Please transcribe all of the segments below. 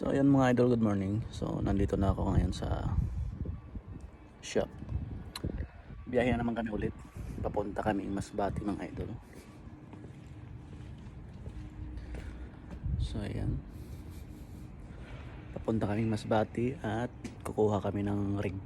So ayan mga idol, good morning. So nandito na ako ngayon sa shop. Biyahe na naman kami ulit. Papunta kami Masbate mga idol. So ayan. Papunta kami Masbate at kukuha kami ng rig.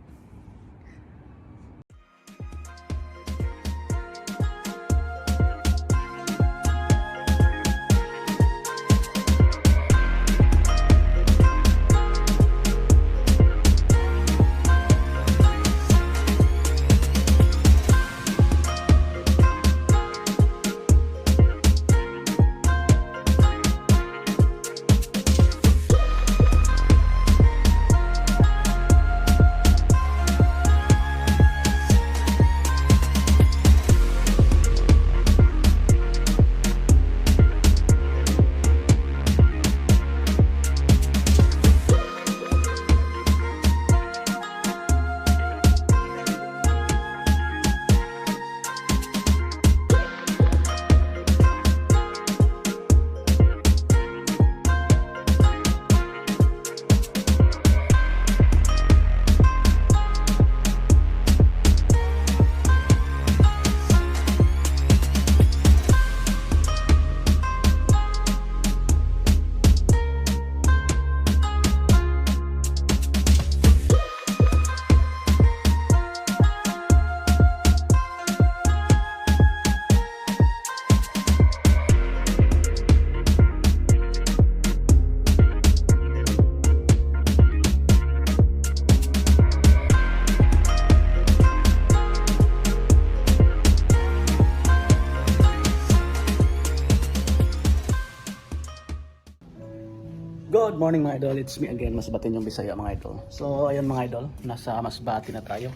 Good morning mga idol, it's me again, Masbate yung Bisaya mga idol. So ayan mga idol, nasa Masbate na tayo.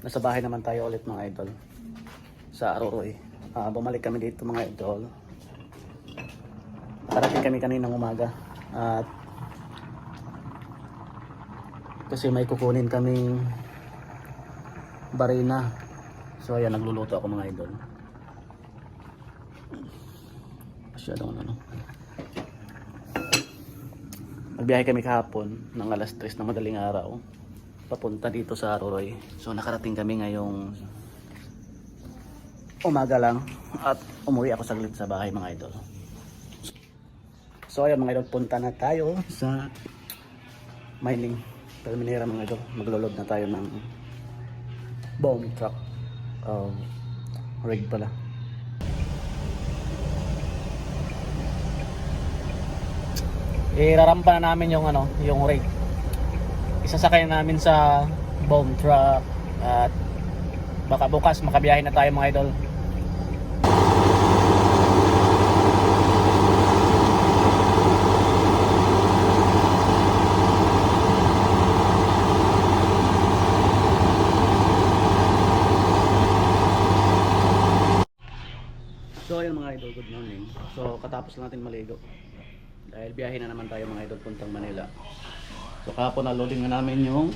Nasa bahay naman tayo ulit mga idol, sa Aroroy. Bumalik kami dito mga idol. Nakarating kami kaninang umaga. At kasi may kukunin kaming barina. So ayan, nagluluto ako mga idol. Masyadong ano. Nagbiyahe kami kahapon ng alas 3 ng madaling araw papunta dito sa Aroroy. So nakarating kami ngayong umaga lang at umuwi ako saglit sa bahay mga idol. So ayan mga idol, punta na tayo sa mining terminera mga idol. Magloload na tayo ng boom truck, rig pala. Irarampa na namin yung yung rig. Isasakay namin sa boom truck at baka bukas makabiyahe na tayo mga idol. So ayun mga idol, good morning. So katapos natin maligo. Dahil biyahe na naman tayo mga idol puntang Manila. So kahapon na loading na namin yung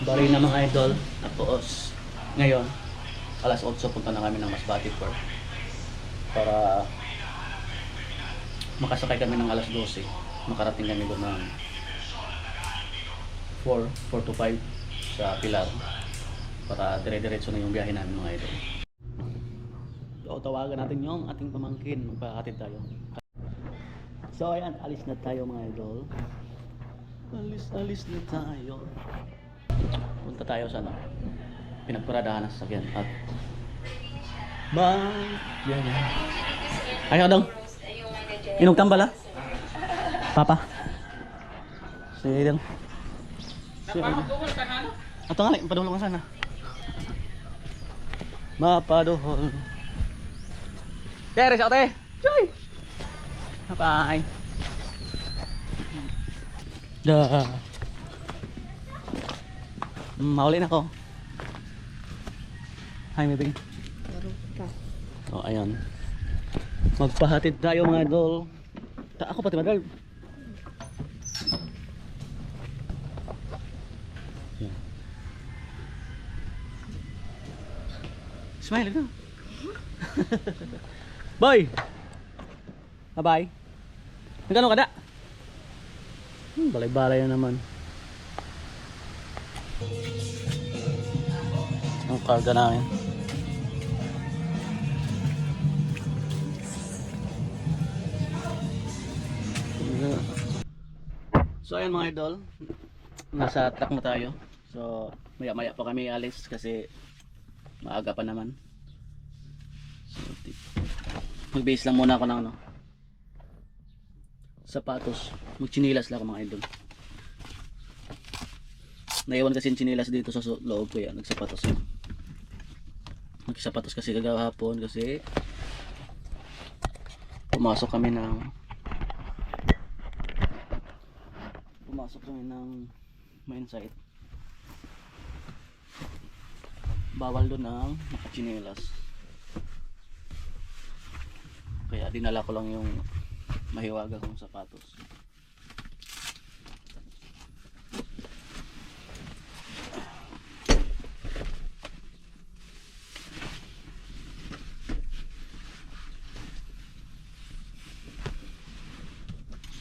barina mga idol. Tapos ngayon alas 8 punta na kami ng Masbate Port para makasakay kami ng alas 12. Makarating kami doon ng 4 to 5 sa Pilar para dire-diretso na yung biyahe namin mga idol. So tawagan natin yung ating pamangkin, magpakatid tayo. So ayan, alis na tayo mga idol. Alis na tayo. Punta tayo sa pinagparadahan ng sasakyan at yan. Ayaw dong. Inog tambala? Papa. Sige dong. Ato nga, paduhol ka sana. Mapaduhol. Tere, sa ate. Choy. Bye. Mauli na ako. Hi, maybe. So, ayan. Magpahatid tayo mga idol. Ako pati madal. Smile na. Boy. Bye-bye. Nagano kada? Balay-balay na naman. Ang karga namin. So ayun mga idol, nasa truck na tayo. So maya maya pa kami alis kasi maaga pa naman. So mag-base lang muna ako ng sapatos. Magchinilas lang ako mga idol. Naiwan kasi yung chinilas dito sa loob ko, yan nagsapatos yun. Nagsapatos kasi kagahapon kasi pumasok kami ng mine site. Bawal doon ang nakachinilas, kaya dinala ko lang yung mahiwaga kong sapatos.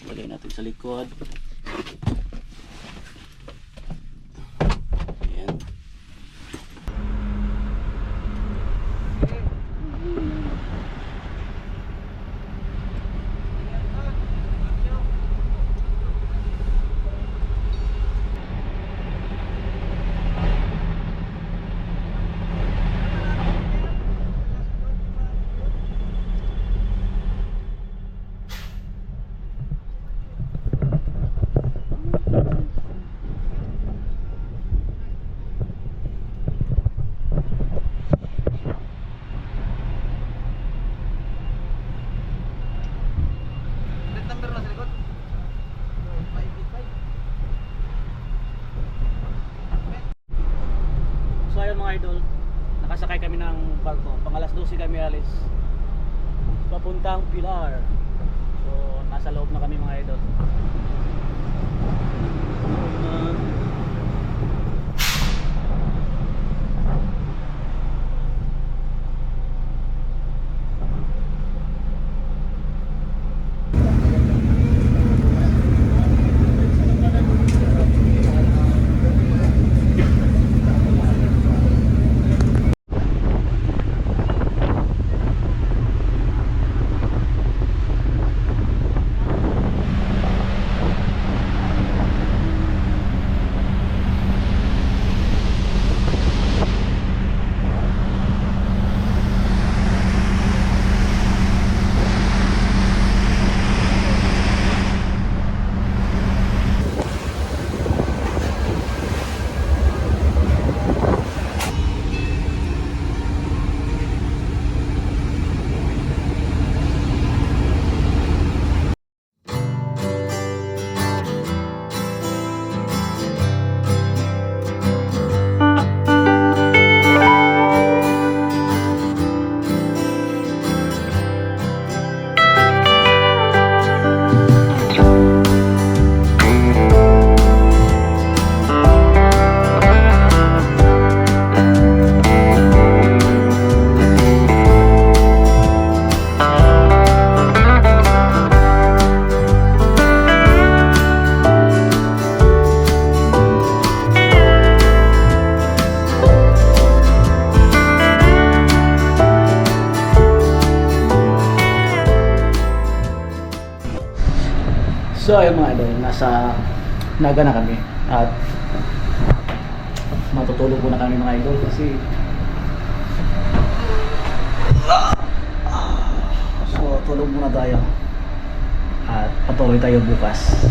Lagay natin sa likod. Ayan. So ayun mga idol, nakasakay kami ng barko. Pang alas 12 kami alis papuntang Pilar. So nasa loob na kami mga idol. So ayun mga idol, nasa Naga na kami at matutulog po na kami mga idol kasi so tulog muna tayo at patuloy tayo bukas.